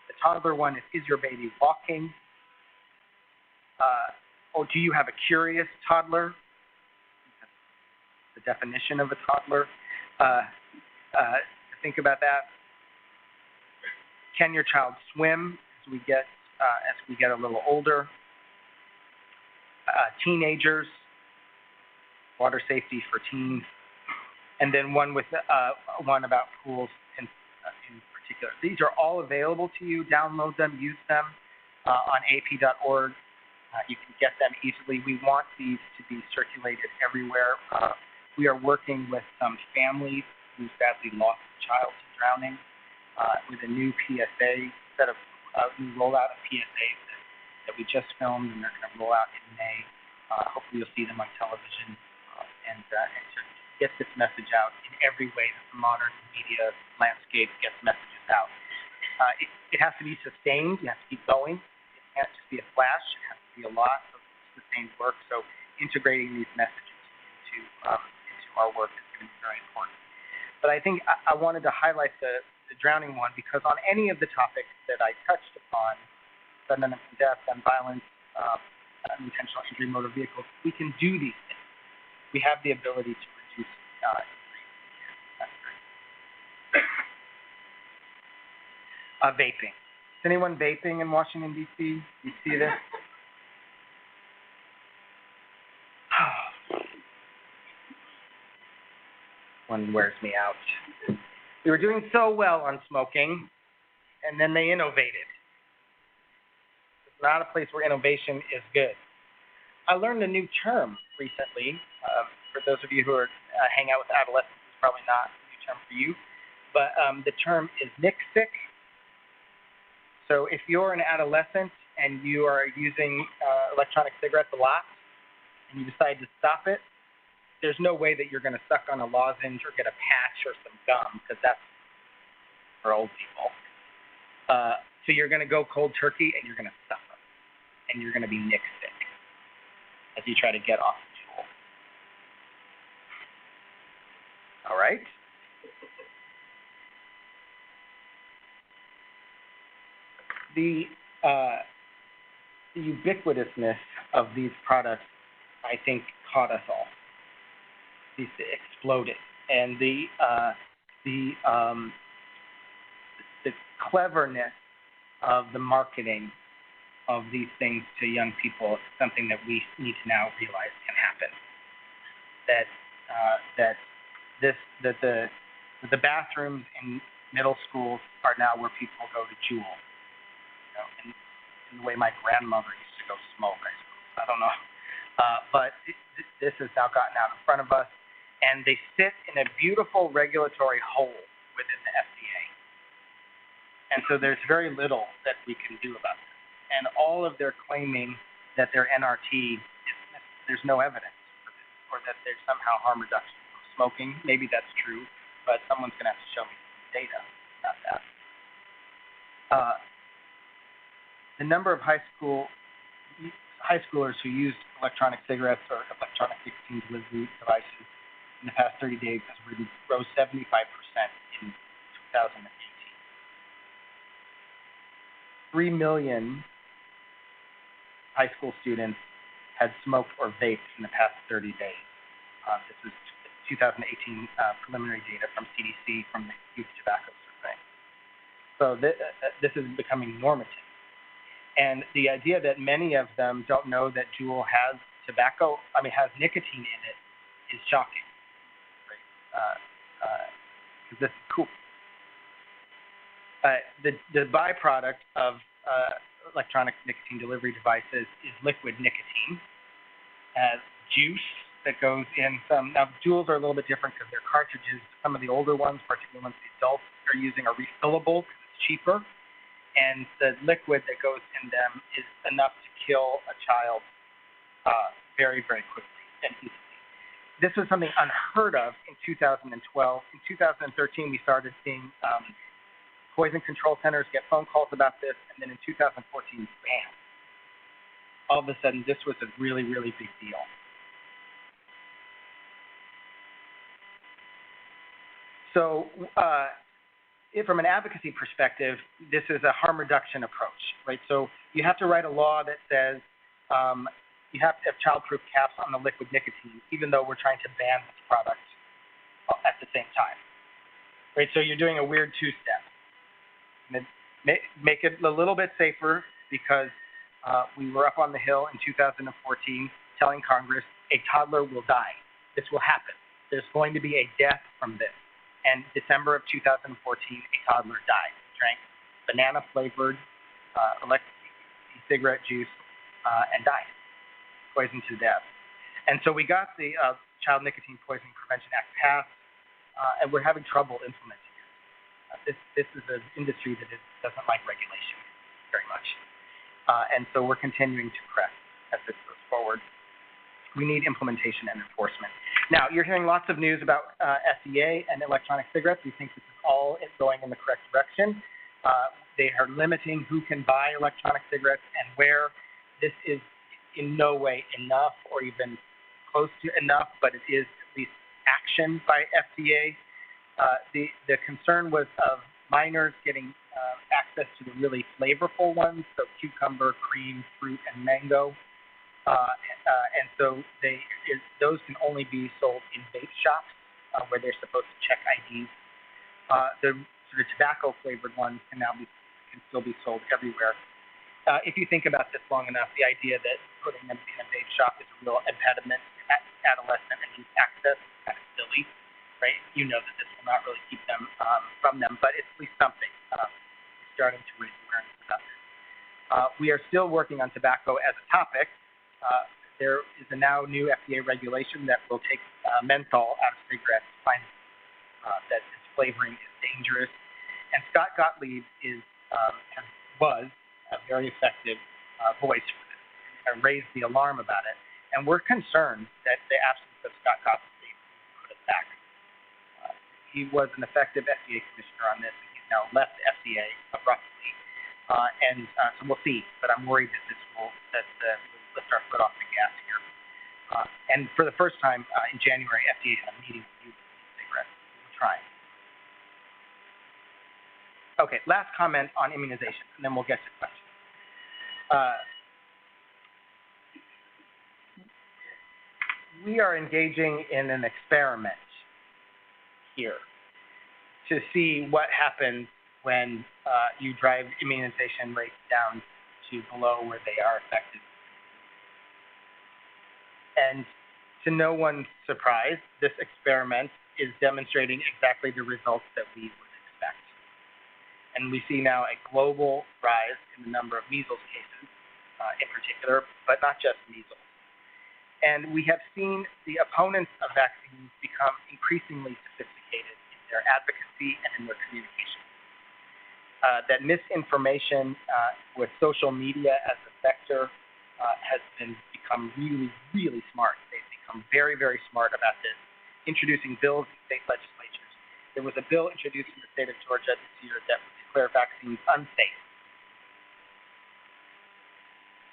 The toddler one is Your Baby Walking? Or do you have a curious toddler? The definition of a toddler. Think about that. Can your child swim as we get a little older? Teenagers, water safety for teens, and then one with one about pools in particular. These are all available to you. Download them, use them on ap.org. You can get them easily. We want these to be circulated everywhere. We are working with some families who sadly lost a child to drowning with a new PSA set of new rollout of PSAs that we just filmed, and they're going to roll out in May. Hopefully you'll see them on television and to get this message out in every way that the modern media landscape gets messages out. It has to be sustained. You have to keep going. It can't just be a flash. It has to be a lot of sustained work. So integrating these messages into our work is going to be very important. But I think I wanted to highlight the drowning one because on any of the topics that I touched upon, sudden infant death, gun violence, unintentional injury, motor vehicles, we can do these things. We have the ability to reduce injury. Vaping. Is anyone vaping in Washington, D.C.? You see this? One wears me out. We were doing so well on smoking, and then they innovated. It's not a place where innovation is good. I learned a new term recently. For those of you who hang out with adolescents as probably not a new term for you, but the term is NICSIC. So if you're an adolescent and you are using electronic cigarettes a lot and you decide to stop it, there's no way that you're going to suck on a lozenge or get a patch or some gum, because that's for old people. So you're going to go cold turkey and you're going to suffer. And you're going to be NICSIC as you try to get off the Juul. All right? The ubiquitousness of these products, I think, caught us all. These exploded, and the cleverness of the marketing of these things to young people is something that we need to now realize can happen. That the bathrooms in middle schools are now where people go to Juul. You know, in the way my grandmother used to go smoke, I suppose. I don't know. But this has now gotten out in front of us, and they sit in a beautiful regulatory hole within the FDA. And so there's very little that we can do about this. And all of their claiming that their NRT, there's no evidence for this, or that there's somehow harm reduction from smoking. Maybe that's true, but someone's going to have to show me some data about that. The number of high schoolers who used electronic cigarettes or electronic nicotine delivery devices in the past 30 days has rose 75% in 2018. 3 million high school students had smoked or vaped in the past 30 days. This is 2018 preliminary data from CDC from the Youth Tobacco Survey. So this is becoming normative. And the idea that many of them don't know that Juul has has nicotine in it is shocking. Because this is cool. The byproduct of electronic nicotine delivery devices is liquid nicotine, as juice that goes in some. Now, Juuls are a little bit different because they're cartridges. Some of the older ones, particularly ones the adults are using, are refillable because it's cheaper. And the liquid that goes in them is enough to kill a child very, very quickly and easily. This was something unheard of in 2012. In 2013, we started seeing poison control centers get phone calls about this, and then in 2014, bam. All of a sudden, this was a really, really big deal. So from an advocacy perspective, this is a harm reduction approach, right? So you have to write a law that says you have to have childproof caps on the liquid nicotine, even though we're trying to ban this product at the same time, right? So you're doing a weird two-step. Make it a little bit safer because we were up on the Hill in 2014 telling Congress a toddler will die. This will happen. There's going to be a death from this. And December of 2014, a toddler died. Drank banana-flavored e-cigarette juice and died, poisoned to death. And so we got the Child Nicotine Poisoning Prevention Act passed, and we're having trouble implementing it. This is an industry that doesn't like regulation very much. And so we're continuing to press as this goes forward. We need implementation and enforcement. Now, you're hearing lots of news about SEA and electronic cigarettes. We think this is all going in the correct direction. They are limiting who can buy electronic cigarettes and where. This is in no way enough or even close to enough, but it is at least action by FDA. The concern was of minors getting access to the really flavorful ones, so cucumber, cream, fruit, and mango. And so those can only be sold in vape shops where they're supposed to check IDs. The sort of tobacco-flavored ones can still be sold everywhere. If you think about this long enough, the idea that putting them in a vape shop is a real impediment to adolescent and youth access is kind of silly, right? You know that this will not really keep them from them, but it's at least something. It's starting to raise awareness about this. We are still working on tobacco as a topic. There is a now new FDA regulation that will take menthol out of cigarettes finally. that this flavoring is dangerous. And Scott Gottlieb was a very effective voice for this and raised the alarm about it. And we're concerned that the absence of Scott Gottlieb put us back. He was an effective FDA commissioner on this, and he's now left the FDA abruptly. So we'll see, but I'm worried that we'll lift our foot off the gas here. And for the first time in January, FDA had a meeting with youth cigarettes. We're trying. Okay, last comment on immunization, and then we'll get to questions. We are engaging in an experiment here to see what happens when you drive immunization rates down to below where they are effective. And to no one's surprise, this experiment is demonstrating exactly the results that we would expect. And we see now a global rise in the number of measles cases in particular, but not just measles. And we have seen the opponents of vaccines become increasingly sophisticated in their advocacy and in their communication. That misinformation with social media as a vector has become really, really smart. They've become very, very smart about this, introducing bills in state legislatures. There was a bill introduced in the state of Georgia this year that would declare vaccines unsafe.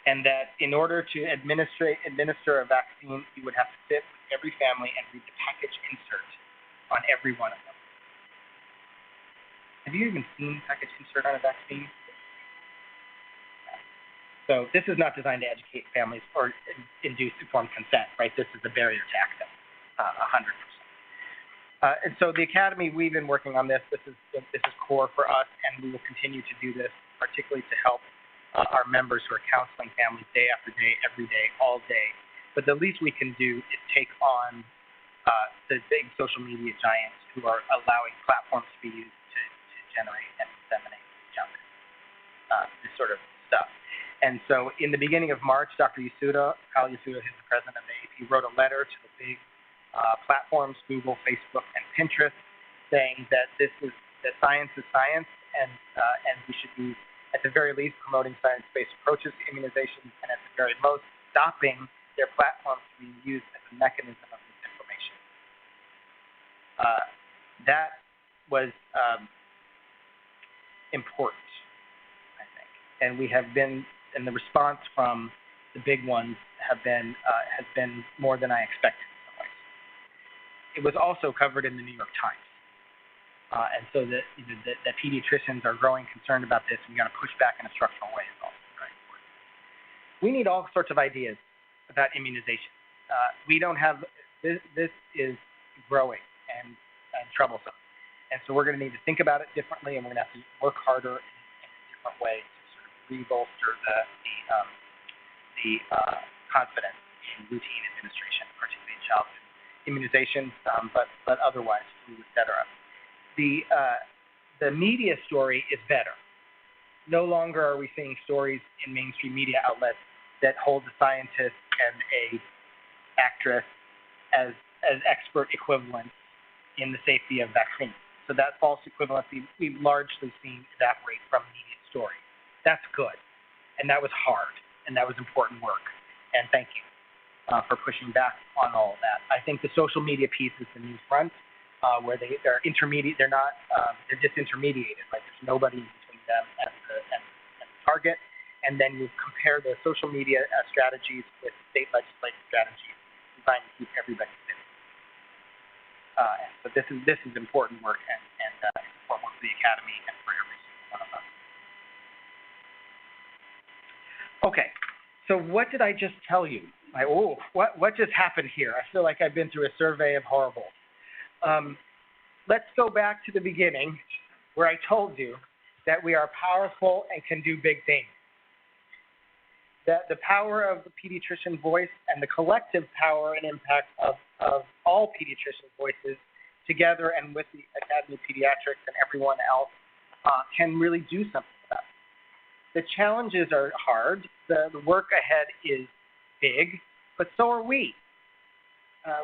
And that in order to administer a vaccine, you would have to sit with every family and read the package insert on every one of them. Have you even seen package insert on a vaccine? So this is not designed to educate families or induce informed consent, right? This is a barrier to access, 100%. And so the Academy, we've been working on this. This is core for us, and we will continue to do this, particularly to help our members who are counseling families day after day, every day, all day. But the least we can do is take on the big social media giants who are allowing platforms to be used to generate and disseminate junk, this sort of stuff. And so in the beginning of March, Dr. Kyle Yasuda, who's the president of the AP, wrote a letter to the big platforms, Google, Facebook, and Pinterest, saying that that science is science, and we should be, at the very least, promoting science-based approaches to immunizations, and at the very most, stopping their platforms from being used as a mechanism of misinformation. That was important, I think, and we have been, and the response from the big ones has been more than I expected in some ways. It was also covered in the New York Times. And so the pediatricians are growing concerned about this. We got to push back in a structural way. Is also very important. We need all sorts of ideas about immunization. We don't have this is growing and troublesome, and so we're going to need to think about it differently, and we're going to have to work harder in a different way to sort of re-bolster the confidence in routine administration, particularly in childhood immunizations, but otherwise, flu, et cetera. The media story is better. No longer are we seeing stories in mainstream media outlets that hold the scientist and a actress as expert equivalents in the safety of vaccines. So that false equivalency we've largely seen evaporate from media stories. That's good, and that was hard, and that was important work. And thank you for pushing back on all of that. I think the social media piece is the new front. Where they're intermediate, they're not, they're disintermediated, right? There's nobody between them and the target. And then you compare the social media strategies with state legislative strategies designed to keep everybody safe. So this is important work, and important work for the Academy and for every single one of us. Okay, so what did I just tell you? What just happened here? I feel like I've been through a survey of horrible. Let's go back to the beginning where I told you that we are powerful and can do big things. That the power of the pediatrician voice and the collective power and impact of all pediatrician voices together and with the Academy of Pediatrics and everyone else can really do something about it. The challenges are hard. The work ahead is big, but so are we.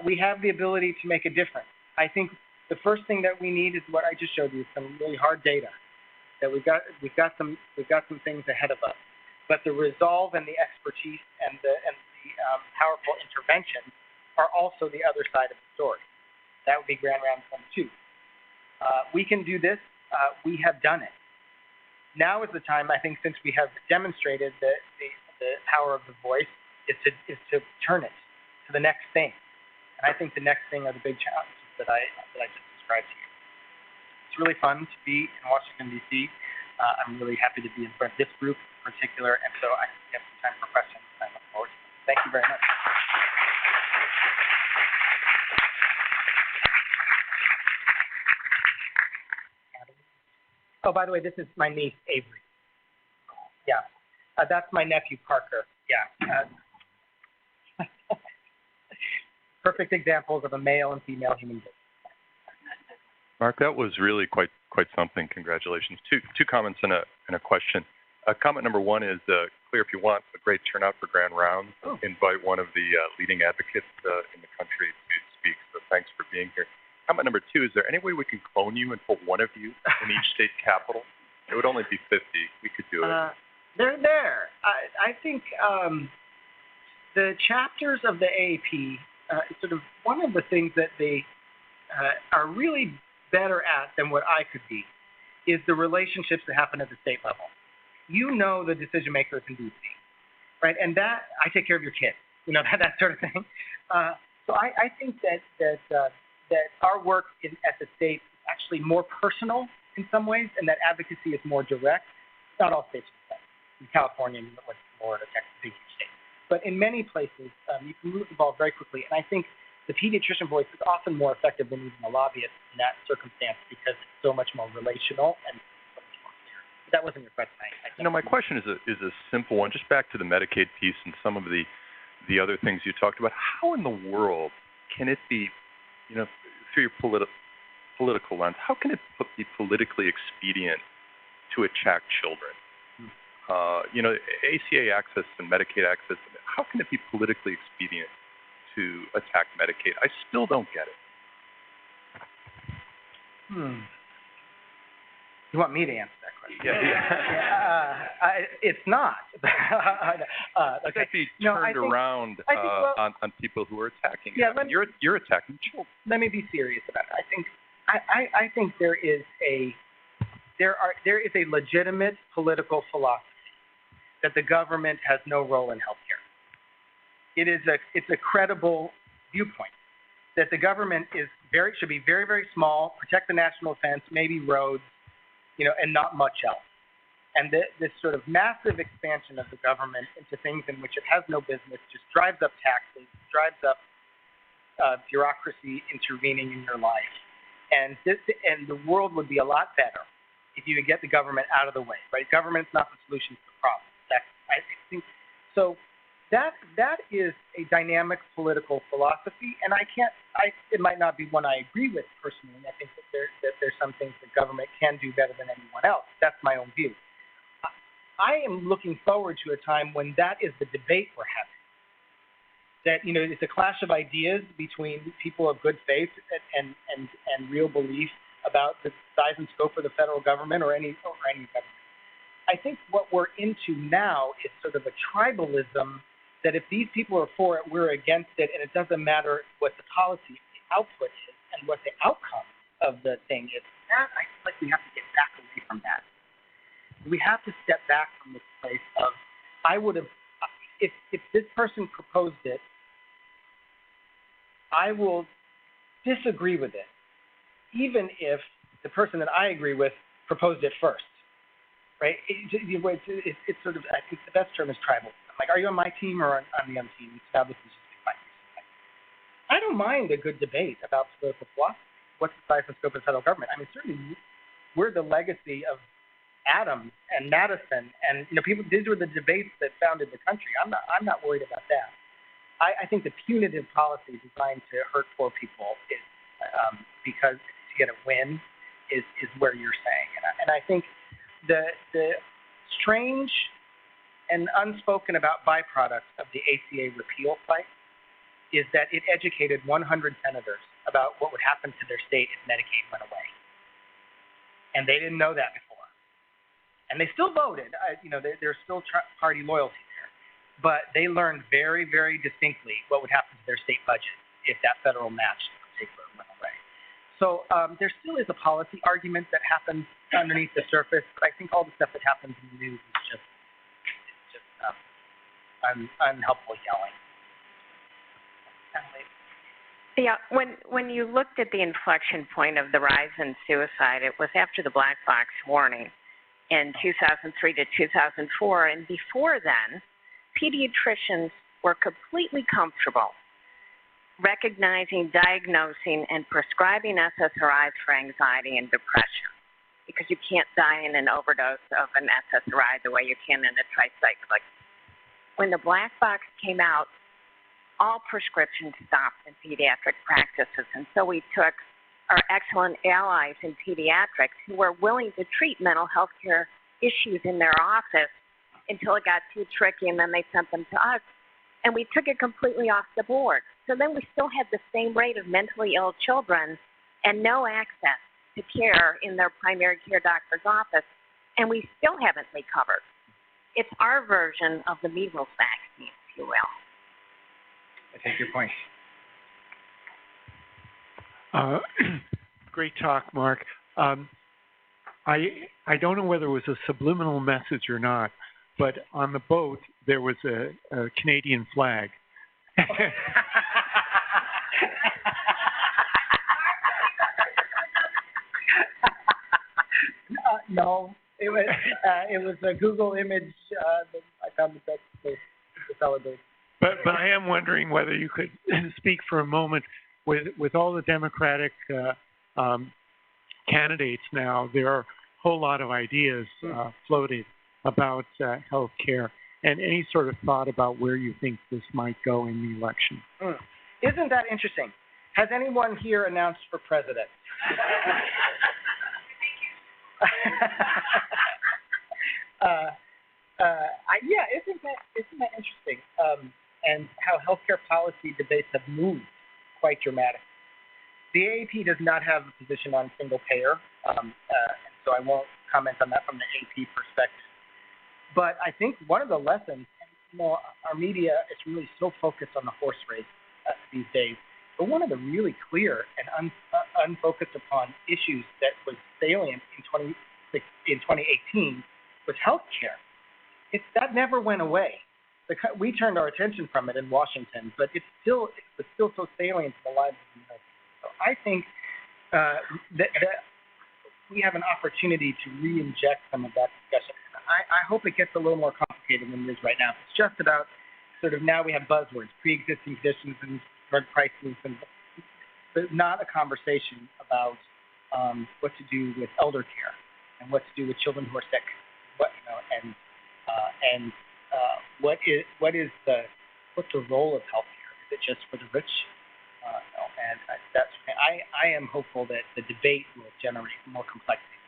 We have the ability to make a difference. I think The first thing that we need is what I just showed you, some really hard data. That we've got some things ahead of us, but the resolve and the expertise and the powerful intervention are also the other side of the story. That would be Grand Round 22. We can do this. We have done it. Now is the time, I think, since we have demonstrated the power of the voice, is to turn it to the next thing. And I think the next thing are the big challenges that I just described to you. It's really fun to be in Washington, D.C. I'm really happy to be in front of this group in particular, and so I have some time for questions, and I look forward to them. Thank you very much. Oh, by the way, this is my niece, Avery. Yeah. That's my nephew, Parker. Yeah. Perfect examples of a male and female human being. Mark, that was really quite something. Congratulations. Two comments and a question. Comment number one is clear, if you want, a great turnout for Grand Rounds. Oh. Invite one of the leading advocates in the country to speak, so thanks for being here. Comment number two, is there any way we can clone you and put one of you in each state capital? It would only be 50. We could do it. They're there. I think the chapters of the AAP, sort of one of the things that they are really better at than what I could be is the relationships that happen at the state level. You know the decision makers in DC, right? And that, I take care of your kids, you know, that sort of thing. So I think that our work at the state is actually more personal in some ways, and that advocacy is more direct. Not all states are the same. In California, Florida, Texas, big states. But in many places, you can move the ball very quickly. And I think the pediatrician voice is often more effective than even a lobbyist in that circumstance because it's so much more relational and so much more clear. But that wasn't your question. My question is a simple one. Just back to the Medicaid piece and some of the other things you talked about. How in the world can it be, you know, through your political lens, how can it be politically expedient to attack children? You know, ACA access and Medicaid access, how can it be politically expedient to attack Medicaid? I still don't get it. You want me to answer that question? Yeah. It's not. Okay. Could be turned around on people who are attacking it. I mean, you're attacking children. Let me be serious about it. I think there is a legitimate political philosophy that the government has no role in healthcare. It's a credible viewpoint that the government should be very, very small, protect the national defense, maybe roads, you know, and not much else. And this sort of massive expansion of the government into things in which it has no business just drives up taxes, drives up bureaucracy intervening in your life. And the world would be a lot better if you could get the government out of the way, right? Government's not the solution to the problem. I think so. That is a dynamic political philosophy, and it might not be one I agree with personally. I think that there's some things that government can do better than anyone else. That's my own view. I am looking forward to a time when that is the debate we're having. That, you know, it's a clash of ideas between people of good faith and real belief about the size and scope of the federal government or any government. I think what we're into now is sort of a tribalism that if these people are for it, we're against it, and it doesn't matter what the policy output is and what the outcome of the thing is. That, I feel like we have to get back away from that. We have to step back from this place of, if this person proposed it, I will disagree with it, even if the person that I agree with proposed it first. Right? It's sort of, I think the best term is tribal. Like, are you on my team or on the other team? Now this is just a fight. I don't mind a good debate about political philosophy. What's the size and scope of the federal government? I mean, certainly we're the legacy of Adams and Madison, and you know, these were the debates that founded the country. I'm not worried about that. I think the punitive policy designed to hurt poor people is because to get a win is where you're saying, and I think. The strange and unspoken about byproduct of the ACA repeal fight is that it educated 100 senators about what would happen to their state if Medicaid went away. And they didn't know that before. And they still voted. There's still party loyalty there. But they learned very, very distinctly what would happen to their state budget if that federal match in particular went away. So there still is a policy argument that happens underneath the surface, but I think all the stuff that happens in the news is just unhelpful yelling. Yeah, when you looked at the inflection point of the rise in suicide, it was after the black box warning in 2003 to 2004, and before then, pediatricians were completely comfortable recognizing, diagnosing, and prescribing SSRIs for anxiety and depression, because you can't die in an overdose of an SSRI the way you can in a tricyclic. When the black box came out, all prescriptions stopped in pediatric practices, and so we took our excellent allies in pediatrics who were willing to treat mental health care issues in their office until it got too tricky, and then they sent them to us, and we took it completely off the board. So then we still had the same rate of mentally ill children and no access to care in their primary care doctor's office, and we still haven't recovered. It's our version of the measles vaccine, if you will. I take your point. Great talk, Mark. I don't know whether it was a subliminal message or not, but on the boat there was a Canadian flag. No, it was a Google image that I found the best place to celebrate. But I am wondering whether you could speak for a moment with all the Democratic candidates now. There are a whole lot of ideas floated about health care, and any sort of thought about where you think this might go in the election. Isn't that interesting? Has anyone here announced for president? Yeah, isn't that interesting? And how healthcare policy debates have moved quite dramatically. The AAP does not have a position on single payer, and so I won't comment on that from the AP perspective. But I think one of the lessons, our media is really so focused on the horse race these days, but one of the really clear and unfocused upon issues that was salient in 2018 was healthcare. That never went away. We turned our attention from it in Washington, but it was still so salient to the lives of Americans. So I think that we have an opportunity to re-inject some of that discussion. I hope it gets a little more complicated than it is right now. It's just about sort of, now we have buzzwords, pre-existing conditions and drug prices, but not a conversation about what to do with elder care and what to do with children who are sick, what's the role of healthcare? Is it just for the rich? I am hopeful that the debate will generate more complexity.